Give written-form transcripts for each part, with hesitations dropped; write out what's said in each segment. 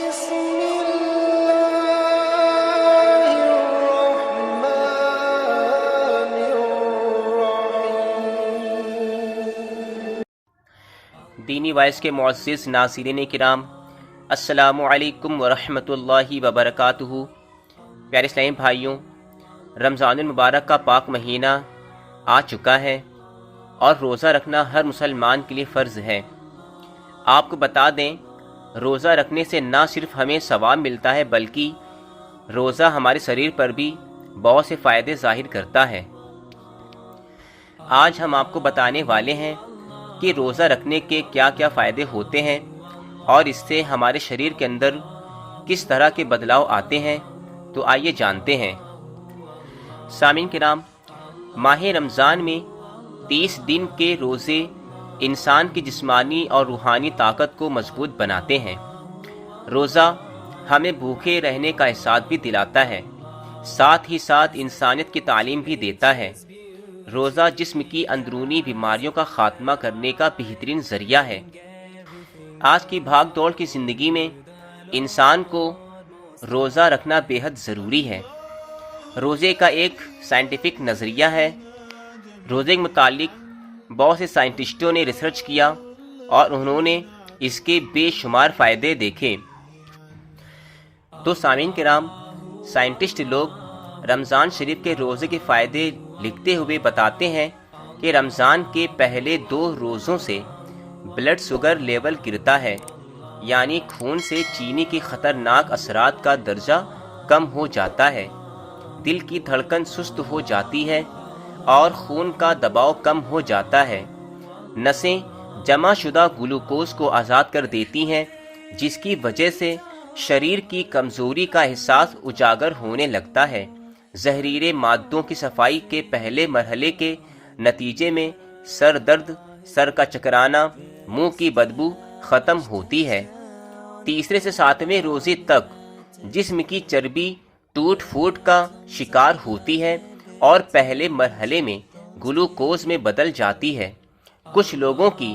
بسم الله الرحمن الرحيم۔ دینی وائس کے معزز ناظرین کرام، السلام علیکم ورحمۃ اللہ وبرکاتہ۔ پیارے اسلامی بھائیوں، رمضان المبارک کا پاک مہینہ آ چکا ہے اور روزہ رکھنا ہر مسلمان کے لیے فرض ہے۔ آپ کو بتا دیں، روزہ رکھنے سے نہ صرف ہمیں ثواب ملتا ہے بلکہ روزہ ہمارے شریر پر بھی بہت سے فائدے ظاہر کرتا ہے۔ آج ہم آپ کو بتانے والے ہیں کہ روزہ رکھنے کے کیا کیا فائدے ہوتے ہیں اور اس سے ہمارے شریر کے اندر کس طرح کے بدلاؤ آتے ہیں، تو آئیے جانتے ہیں۔ سامعین کرام، ماہ رمضان میں 30 دن کے روزے انسان کی جسمانی اور روحانی طاقت کو مضبوط بناتے ہیں۔ روزہ ہمیں بھوکے رہنے کا احساس بھی دلاتا ہے، ساتھ ہی ساتھ انسانیت کی تعلیم بھی دیتا ہے۔ روزہ جسم کی اندرونی بیماریوں کا خاتمہ کرنے کا بہترین ذریعہ ہے۔ آج کی بھاگ دوڑ کی زندگی میں انسان کو روزہ رکھنا بے حد ضروری ہے۔ روزے کا ایک سائنٹیفک نظریہ ہے۔ روزے کے متعلق بہت سے سائنٹسٹوں نے ریسرچ کیا اور انہوں نے اس کے بے شمار فائدے دیکھے۔ تو سامعین کرام، سائنٹسٹ لوگ رمضان شریف کے روزے کے فائدے لکھتے ہوئے بتاتے ہیں کہ رمضان کے پہلے 2 روزوں سے بلڈ شوگر لیول گرتا ہے، یعنی خون سے چینی کے خطرناک اثرات کا درجہ کم ہو جاتا ہے، دل کی دھڑکن سست ہو جاتی ہے اور خون کا دباؤ کم ہو جاتا ہے۔ نسیں جمع شدہ گلوکوز کو آزاد کر دیتی ہیں، جس کی وجہ سے شریر کی کمزوری کا احساس اجاگر ہونے لگتا ہے۔ زہریلے مادوں کی صفائی کے پہلے مرحلے کے نتیجے میں سر درد، سر کا چکرانا، منہ کی بدبو ختم ہوتی ہے۔ 3 سے 7ویں روزے تک جسم کی چربی ٹوٹ پھوٹ کا شکار ہوتی ہے اور پہلے مرحلے میں گلوکوز میں بدل جاتی ہے۔ کچھ لوگوں کی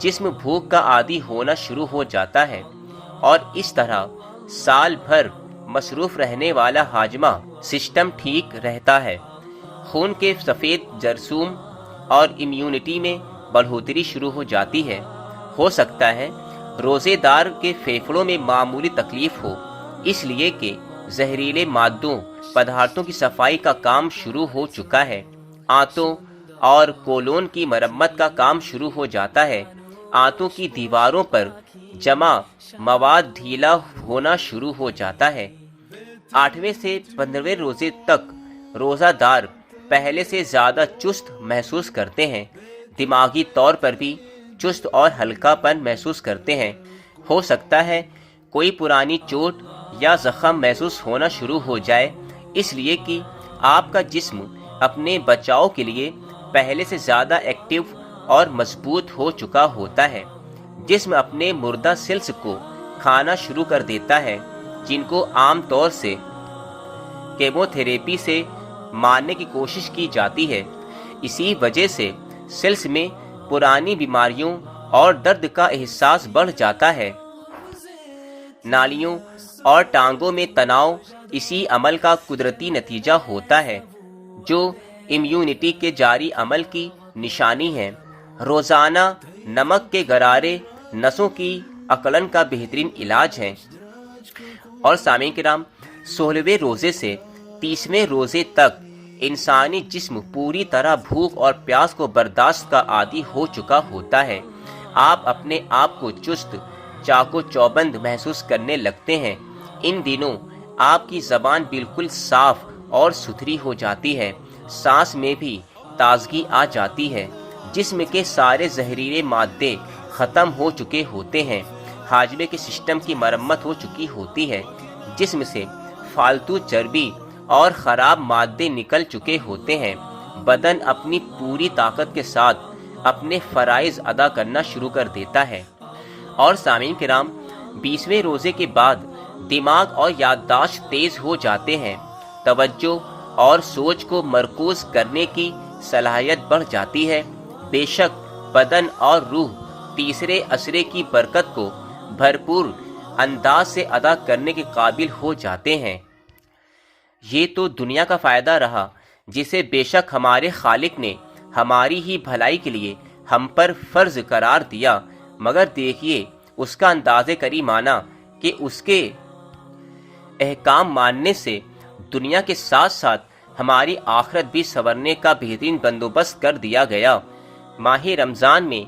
جسم بھوک کا عادی ہونا شروع ہو جاتا ہے اور اس طرح سال بھر مصروف رہنے والا ہاضمہ سسٹم ٹھیک رہتا ہے۔ خون کے سفید جرثوم اور امیونٹی میں بڑھوتری شروع ہو جاتی ہے۔ ہو سکتا ہے روزے دار کے پھیپھڑوں میں معمولی تکلیف ہو، اس لیے کہ زہریلے پدارتھوں کی صفائی کا کام شروع ہو چکا ہے۔ آنتوں اور کولون کی مرمت کا کام شروع ہو جاتا ہے۔ آنتوں کی دیواروں پر جمع مواد ڈھیلا ہونا شروع ہو جاتا ہے۔ 8ویں سے 15ویں روزے تک روزہ دار پہلے سے زیادہ چست محسوس کرتے ہیں، دماغی طور پر بھی چست اور ہلکا پن محسوس کرتے ہیں۔ ہو سکتا ہے کوئی پرانی چوٹ یا زخم محسوس ہونا شروع ہو جائے، اس لیے کہ آپ کا جسم اپنے بچاؤ کے لیے پہلے سے زیادہ ایکٹیو اور مضبوط ہو چکا ہوتا ہے۔ جسم اپنے مردہ سیلز کو کھانا شروع کر دیتا ہے، جن کو عام طور سے کیمو تھراپی سے مارنے کی کوشش کی جاتی ہے۔ اسی وجہ سے سیلز میں پرانی بیماریوں اور درد کا احساس بڑھ جاتا ہے۔ نالیوں اور ٹانگوں میں تناؤ اسی عمل کا قدرتی نتیجہ ہوتا ہے، جو امیونٹی کے جاری عمل کی نشانی ہے۔ روزانہ نمک کے غرارے نسوں کی اکڑن کا بہترین علاج ہے۔ اور سامعین کرام، 16ویں روزے سے 30ویں روزے تک انسانی جسم پوری طرح بھوک اور پیاس کو برداشت کا عادی ہو چکا ہوتا ہے۔ آپ اپنے آپ کو چست، چاقو چوبند محسوس کرنے لگتے ہیں۔ ان دنوں آپ کی زبان بالکل صاف اور ستھری ہو جاتی ہے، سانس میں بھی تازگی آ جاتی ہے، جسم کے سارے زہریلے مادے ختم ہو چکے ہوتے ہیں، ہاضمے کے سسٹم کی مرمت ہو چکی ہوتی ہے، جسم سے فالتو چربی اور خراب مادے نکل چکے ہوتے ہیں، بدن اپنی پوری طاقت کے ساتھ اپنے فرائض ادا کرنا شروع کر دیتا ہے۔ اور سامعین کرام، 20ویں روزے کے بعد دماغ اور یادداشت تیز ہو جاتے ہیں، توجہ اور سوچ کو مرکوز کرنے کی صلاحیت بڑھ جاتی ہے۔ بے شک بدن اور روح تیسرے عشرے کی برکت کو بھرپور انداز سے ادا کرنے کے قابل ہو جاتے ہیں۔ یہ تو دنیا کا فائدہ رہا جسے بے شک ہمارے خالق نے ہماری ہی بھلائی کے لیے ہم پر فرض قرار دیا، مگر دیکھیے اس کا انداز کریمانہ کہ اس کے احکام ماننے سے دنیا کے ساتھ ساتھ ہماری آخرت بھی سنورنے کا بہترین بندوبست کر دیا گیا۔ ماہ رمضان میں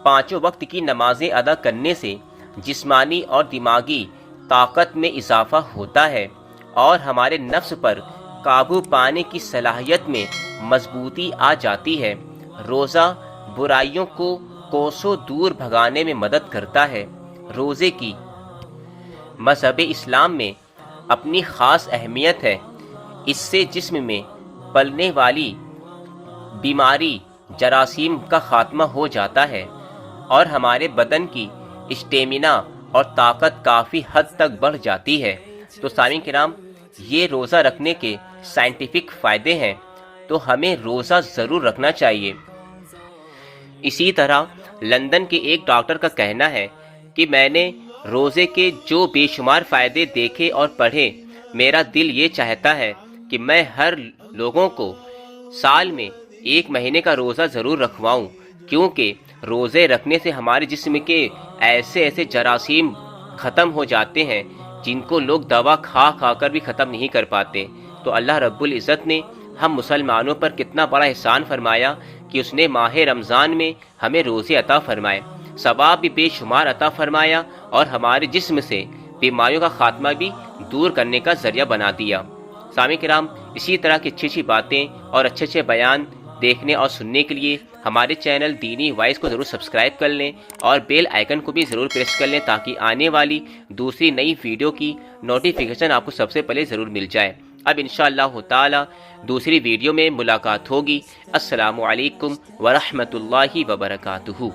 5 وقت کی نمازیں ادا کرنے سے جسمانی اور دماغی طاقت میں اضافہ ہوتا ہے اور ہمارے نفس پر قابو پانے کی صلاحیت میں مضبوطی آ جاتی ہے۔ روزہ برائیوں کو کوسوں دور بھگانے میں مدد کرتا ہے۔ روزے کی مذہب اسلام میں اپنی خاص اہمیت ہے۔ اس سے جسم میں پلنے والی بیماری جراثیم کا خاتمہ ہو جاتا ہے اور ہمارے بدن کی اسٹیمنا اور طاقت کافی حد تک بڑھ جاتی ہے۔ تو سامعین کرام، یہ روزہ رکھنے کے سائنٹیفک فائدے ہیں، تو ہمیں روزہ ضرور رکھنا چاہیے۔ اسی طرح لندن کے ایک ڈاکٹر کا کہنا ہے کہ میں نے روزے کے جو بے شمار فائدے دیکھے اور پڑھے، میرا دل یہ چاہتا ہے کہ میں ہر لوگوں کو سال میں 1 مہینے کا روزہ ضرور رکھواؤں، کیونکہ روزے رکھنے سے ہمارے جسم کے ایسے جراثیم ختم ہو جاتے ہیں جن کو لوگ دوا کھا کر بھی ختم نہیں کر پاتے۔ تو اللہ رب العزت نے ہم مسلمانوں پر کتنا بڑا احسان فرمایا کہ اس نے ماہ رمضان میں ہمیں روزے عطا فرمائے، ثواب بھی بے شمار عطا فرمایا اور ہمارے جسم سے بیماریوں کا خاتمہ بھی دور کرنے کا ذریعہ بنا دیا۔ سامعین کرام، اسی طرح کی اچھی باتیں اور اچھے بیان دیکھنے اور سننے کے لیے ہمارے چینل دینی وائس کو ضرور سبسکرائب کر لیں اور بیل آئیکن کو بھی ضرور پریس کر لیں تاکہ آنے والی دوسری نئی ویڈیو کی نوٹیفیکیشن آپ کو سب سے پہلے ضرور مل جائے۔ اب انشاءاللہ تعالی دوسری ویڈیو میں ملاقات ہوگی۔ السلام علیکم ورحمۃ اللہ وبرکاتہ۔